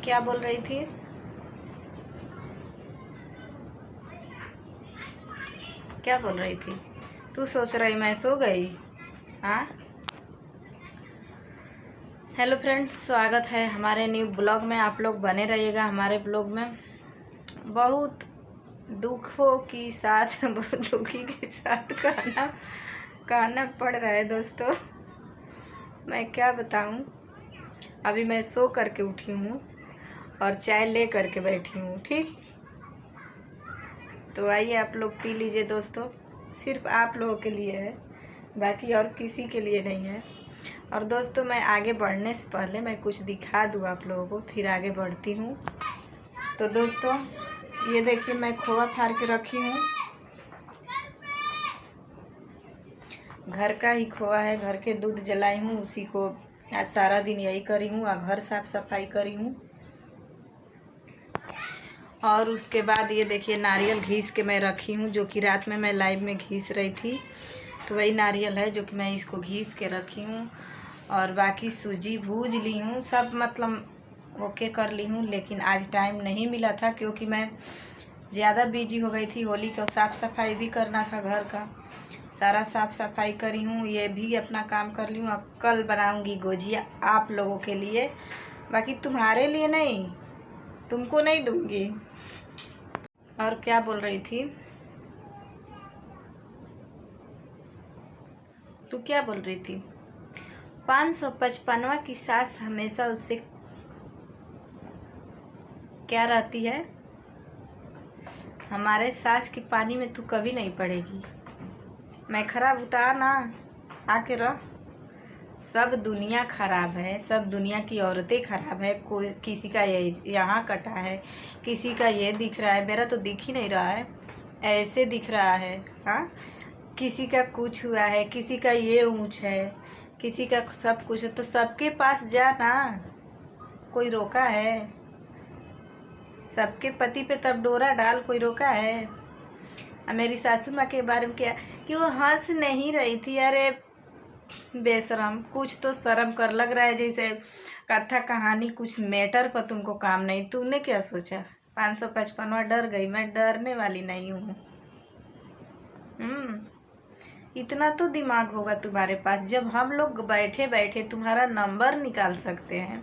क्या बोल रही थी? क्या बोल रही थी? तू सोच रही मैं सो गई? हाँ। हेलो फ्रेंड्स, स्वागत है हमारे न्यू ब्लॉग में। आप लोग बने रहिएगा हमारे ब्लॉग में। बहुत दुखों की साथ बहुत दुखी के साथ कहना पड़ रहा है दोस्तों। मैं क्या बताऊं। अभी मैं सो करके उठी हूँ और चाय ले करके बैठी हूँ। ठीक, तो आइए आप लोग पी लीजिए दोस्तों। सिर्फ आप लोगों के लिए है, बाकी और किसी के लिए नहीं है। और दोस्तों, मैं आगे बढ़ने से पहले मैं कुछ दिखा दूँ आप लोगों को, फिर आगे बढ़ती हूँ। तो दोस्तों, ये देखिए, मैं खोआ फाड़ के रखी हूँ। घर का ही खोआ है, घर के दूध जलाई हूँ, उसी को आज सारा दिन यही करी हूँ और घर साफ सफाई करी हूँ। और उसके बाद ये देखिए, नारियल घीस के मैं रखी हूँ, जो कि रात में मैं लाइव में घीस रही थी, तो वही नारियल है जो कि मैं इसको घीस के रखी हूँ। और बाकी सूजी भूज ली हूँ, सब मतलब ओके कर ली हूँ। लेकिन आज टाइम नहीं मिला था क्योंकि मैं ज़्यादा बिजी हो गई थी। होली का साफ़ सफाई भी करना था, घर का सारा साफ़ सफाई करी हूँ, ये भी अपना काम कर ली हूँ। और कल बनाऊँगी गुजिया आप लोगों के लिए, बाकी तुम्हारे लिए नहीं, तुमको नहीं दूँगी। और क्या बोल रही थी तू? क्या बोल रही थी? 555वां की सास हमेशा उससे क्या रहती है? हमारे सास की पानी में तू कभी नहीं पड़ेगी। मैं खराब उतार ना, आके रह। सब दुनिया खराब है, सब दुनिया की औरतें खराब है। कोई किसी का ये यहाँ कटा है, किसी का ये दिख रहा है, मेरा तो दिख ही नहीं रहा है, ऐसे दिख रहा है। हाँ, किसी का कुछ हुआ है, किसी का ये ऊंच है, किसी का सब कुछ है। तो सबके पास जा ना, कोई रोका है? सबके पति पे तब डोरा डाल, कोई रोका है? मेरी सासू माँ के बारे में क्या कि वो हंस नहीं रही थी। अरे बेशरम, कुछ तो शर्म कर। लग रहा है जैसे कथा कहानी कुछ मैटर पर तुमको काम नहीं। तूने क्या सोचा? 555वां डर गई? मैं डरने वाली नहीं हूँ। इतना तो दिमाग होगा तुम्हारे पास। जब हम लोग बैठे बैठे तुम्हारा नंबर निकाल सकते हैं,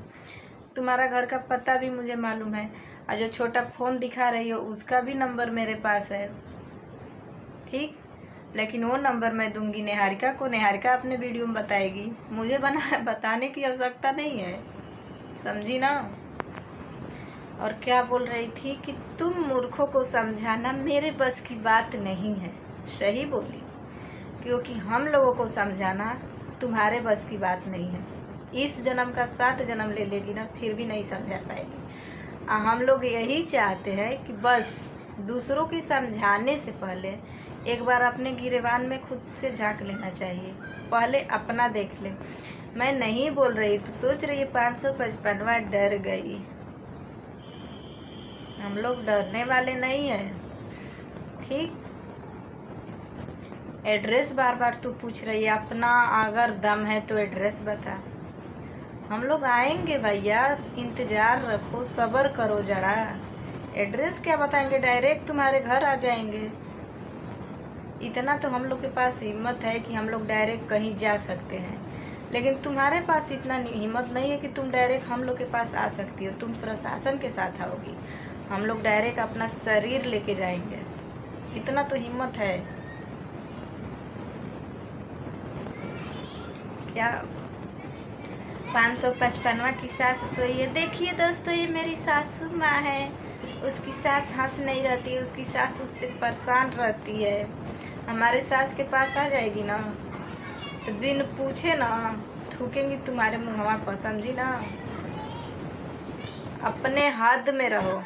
तुम्हारा घर का पता भी मुझे मालूम है, और जो छोटा फ़ोन दिखा रही हो उसका भी नंबर मेरे पास है। ठीक, लेकिन वो नंबर मैं दूंगी निहारिका को, निहारिका अपने वीडियो में बताएगी, मुझे बताने की आवश्यकता नहीं है, समझी ना? और क्या बोल रही थी कि तुम मूर्खों को समझाना मेरे बस की बात नहीं है। सही बोली, क्योंकि हम लोगों को समझाना तुम्हारे बस की बात नहीं है। इस जन्म का 7 जन्म ले लेगी ना, फिर भी नहीं समझा पाएगी। हम लोग यही चाहते हैं कि बस दूसरों की समझाने से पहले एक बार अपने गिरेबान में खुद से झांक लेना चाहिए, पहले अपना देख ले। मैं नहीं बोल रही तो सोच रही है 555वां डर गई। हम लोग डरने वाले नहीं हैं। ठीक, एड्रेस बार बार तू पूछ रही है, अपना अगर दम है तो एड्रेस बता। हम लोग आएंगे भैया, इंतज़ार रखो, सब्र करो जरा। एड्रेस क्या बताएंगे, डायरेक्ट तुम्हारे घर आ जाएंगे। इतना तो हम लोग के पास हिम्मत है कि हम लोग डायरेक्ट कहीं जा सकते हैं, लेकिन तुम्हारे पास इतना हिम्मत नहीं है कि तुम डायरेक्ट हम लोग के पास आ सकती हो। तुम प्रशासन के साथ आओगी, हम लोग डायरेक्ट अपना शरीर लेके जाएंगे। इतना तो हिम्मत है क्या? 555वां की सास सोई है। देखिए दोस्तों, ये मेरी सासू माँ है। उसकी सास हंस नहीं रहती है, उसकी सास उससे परेशान रहती है। हमारे सास के पास आ जाएगी ना तो बिन पूछे ना थूकेंगी तुम्हारे मुँहवा पर, समझी ना? अपने हद में रहो।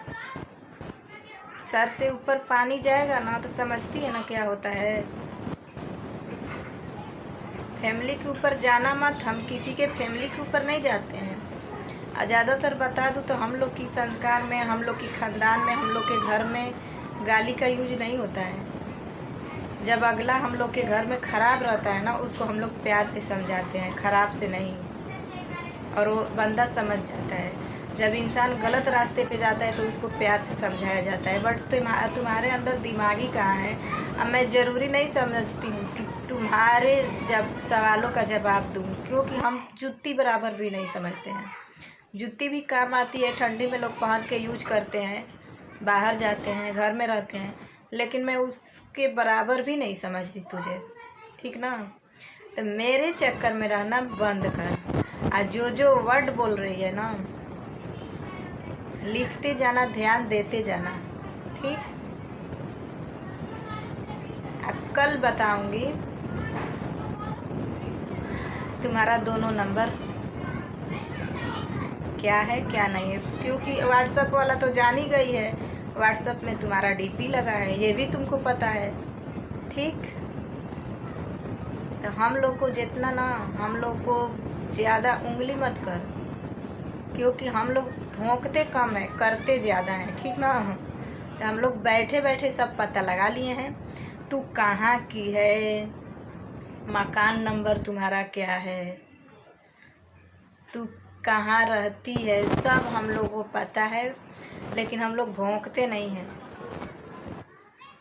सर से ऊपर पानी जाएगा ना तो समझती है ना क्या होता है। फैमिली के ऊपर जाना मत, हम किसी के फैमिली के ऊपर नहीं जाते हैं। और ज़्यादातर बता दूँ तो हम लोग की संस्कार में, हम लोग की ख़ानदान में, हम लोग के घर में गाली का यूज नहीं होता है। जब अगला हम लोग के घर में ख़राब रहता है ना, उसको हम लोग प्यार से समझाते हैं, ख़राब से नहीं, और वो बंदा समझ जाता है। जब इंसान गलत रास्ते पे जाता है तो उसको प्यार से समझाया जाता है, बट तुम्हारे अंदर दिमागी कहाँ है। अब मैं ज़रूरी नहीं समझती हूँ कि तुम्हारे जब सवालों का जवाब दूँ, क्योंकि हम जुत्ती बराबर भी नहीं समझते हैं। जुत्ती भी काम आती है, ठंडी में लोग पहन के यूज करते हैं, बाहर जाते हैं, घर में रहते हैं, लेकिन मैं उसके बराबर भी नहीं समझती तुझे, ठीक ना। तो मेरे चक्कर में रहना बंद कर। आज जो वर्ड बोल रही है ना, लिखते जाना, ध्यान देते जाना, ठीक। कल बताऊंगी तुम्हारा दोनों नंबर क्या है क्या नहीं है, क्योंकि व्हाट्सएप वाला तो जान ही गई है, व्हाट्सएप में तुम्हारा डीपी लगा है, ये भी तुमको पता है, ठीक। तो हम लोग को जितना ना, हम लोग को ज़्यादा उंगली मत कर, क्योंकि हम लोग भौंकते कम है, करते ज़्यादा है, ठीक ना। तो हम लोग बैठे बैठे सब पता लगा लिए हैं। तू कहाँ की है, मकान नंबर तुम्हारा क्या है, तू कहाँ रहती है, सब हम लोग को पता है, लेकिन हम लोग भौंकते नहीं हैं।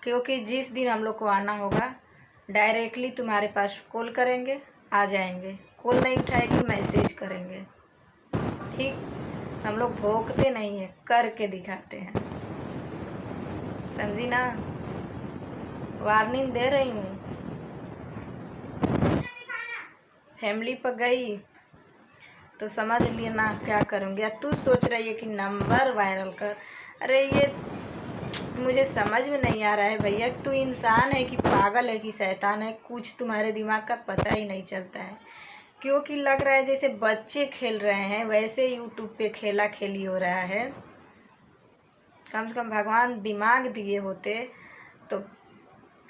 क्योंकि जिस दिन हम लोग को आना होगा, डायरेक्टली तुम्हारे पास कॉल करेंगे, आ जाएंगे। कॉल नहीं उठाएगी, मैसेज करेंगे, ठीक। हम लोग भौंकते नहीं हैं, करके दिखाते हैं, समझी ना। वार्निंग दे रही हूँ। फैमिली पर गई तो समझ लिए ना क्या करूँगी। तू सोच रही है कि नंबर वायरल कर, अरे ये मुझे समझ में नहीं आ रहा है भैया, तू इंसान है कि पागल है कि शैतान है, कुछ तुम्हारे दिमाग का पता ही नहीं चलता है। क्योंकि लग रहा है जैसे बच्चे खेल रहे हैं, वैसे यूट्यूब पे खेला खेली हो रहा है। कम से कम भगवान दिमाग दिए होते तो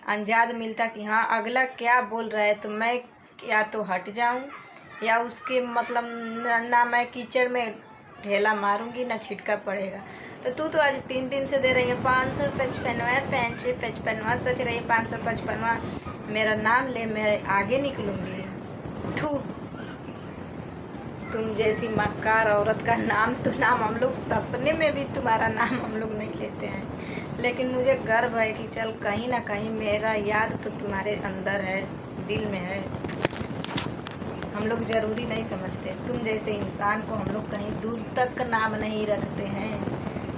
अंदाज मिलता कि हाँ अगला क्या बोल रहा है, तो मैं या तो हट जाऊं, या उसके मतलब ना मैं कीचड़ में ढेला मारूंगी ना छिटका पड़ेगा। तो तू तो आज 3 दिन से दे रही है 555वां, फैंसी 55वां, सोच रही है 555वां मेरा नाम ले, मैं आगे निकलूंगी। थू, तुम जैसी मक्कार औरत का नाम तो नाम हम लोग सपने में भी तुम्हारा नाम हम लोग नहीं लेते हैं, लेकिन मुझे गर्व है कि चल कहीं ना कहीं मेरा याद तो तुम्हारे अंदर है, दिल में है। हम लोग ज़रूरी नहीं समझते, तुम जैसे इंसान को हम लोग कहीं दूर तक नाम नहीं रखते हैं,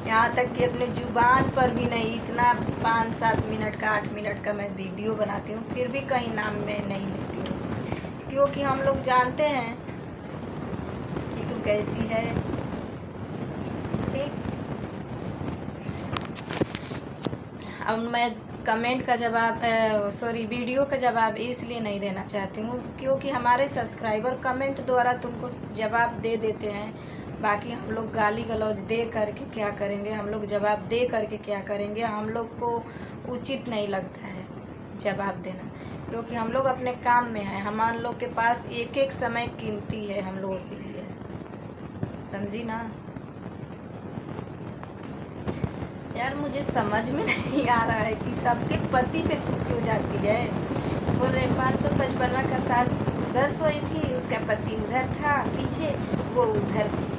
यहाँ तक कि अपने ज़ुबान पर भी नहीं। इतना 5-7 मिनट का 8 मिनट का मैं वीडियो बनाती हूँ, फिर भी कहीं नाम में नहीं लेती हूँ, क्योंकि हम लोग जानते हैं कि तू कैसी है, ठीक। अब मैं कमेंट का जवाब वीडियो का जवाब इसलिए नहीं देना चाहती हूँ क्योंकि हमारे सब्सक्राइबर कमेंट द्वारा तुमको जवाब दे देते हैं। बाकी हम लोग गाली गलौज दे करके क्या करेंगे, हम लोग जवाब दे करके क्या करेंगे, हम लोग को उचित नहीं लगता है जवाब देना, क्योंकि हम लोग अपने काम में हैं। हम लोग के पास एक एक समय कीमती है हम लोगों के लिए, समझी ना। यार मुझे समझ में नहीं आ रहा है कि सबके पति पे तू क्यों जाती है। बोल रहे 555वां का सास उधर सोई थी, उसका पति उधर था पीछे, वो उधर थी।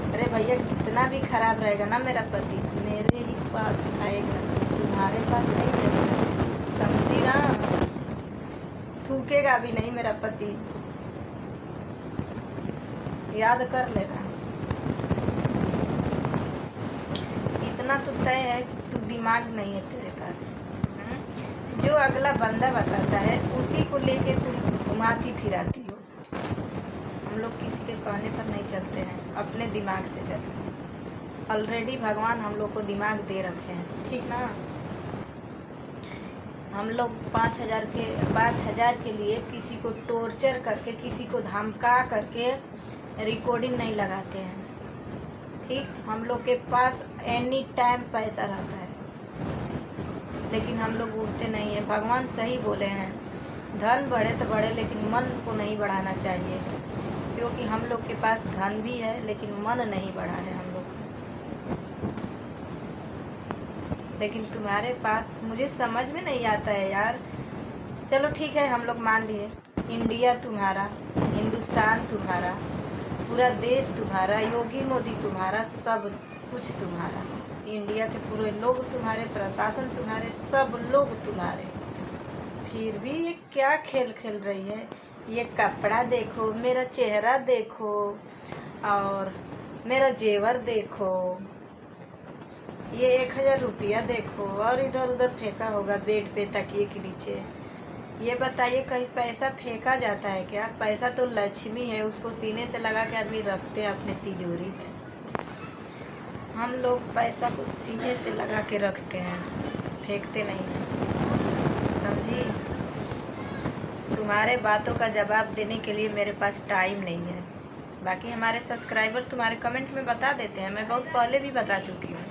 अरे भैया कितना भी खराब रहेगा ना मेरा पति, तो मेरे ही पास आएगा, तुम्हारे पास नहीं जाएगा, समझी ना। थूकेगा भी नहीं मेरा पति, याद कर लेना। इतना तो तय है कि तू दिमाग नहीं है तेरे पास। जो अगला बंदा बताता है उसी को लेके तुम घुमाती फिराती हो। हम लोग किसी के कहने पर नहीं चलते हैं, अपने दिमाग से चलते हैं। ऑलरेडी भगवान हम लोग को दिमाग दे रखे हैं, ठीक ना। हम लोग 5,000 के लिए किसी को टॉर्चर करके, किसी को धमका करके रिकॉर्डिंग नहीं लगाते हैं, ठीक। हम लोग के पास एनी टाइम पैसा रहता है, लेकिन हम लोग उड़ते नहीं हैं। भगवान सही बोले हैं, धन बढ़े तो बढ़े लेकिन मन को नहीं बढ़ाना चाहिए, क्योंकि हम लोग के पास धन भी है लेकिन मन नहीं बढ़ा है हम लोग। लेकिन तुम्हारे पास मुझे समझ में नहीं आता है यार। चलो ठीक है, हम लोग मान लिए इंडिया तुम्हारा, हिंदुस्तान तुम्हारा, पूरा देश तुम्हारा, योगी मोदी तुम्हारा, सब कुछ तुम्हारा, इंडिया के पूरे लोग तुम्हारे, प्रशासन तुम्हारे, सब लोग तुम्हारे। फिर भी ये क्या खेल खेल रही है? ये कपड़ा देखो, मेरा चेहरा देखो और मेरा जेवर देखो, ये 1000 रुपया देखो और इधर उधर फेंका होगा बेड पे, तकिए के नीचे। ये बताइए कहीं पैसा फेंका जाता है क्या? पैसा तो लक्ष्मी है, उसको सीने से लगा के आदमी रखते हैं अपने तिजोरी में। हम लोग पैसा को सीने से लगा के रखते हैं, फेंकते नहीं हैं, समझी? तुम्हारे बातों का जवाब देने के लिए मेरे पास टाइम नहीं है। बाकी हमारे सब्सक्राइबर तुम्हारे कमेंट में बता देते हैं, मैं बहुत पहले भी बता चुकी हूँ।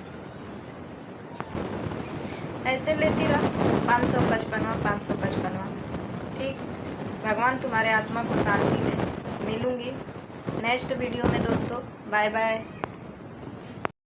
ऐसे लेती रहो 555वां 555वां, ठीक। भगवान तुम्हारे आत्मा को शांति दे। मिलूँगी नेक्स्ट वीडियो में दोस्तों, बाय बाय।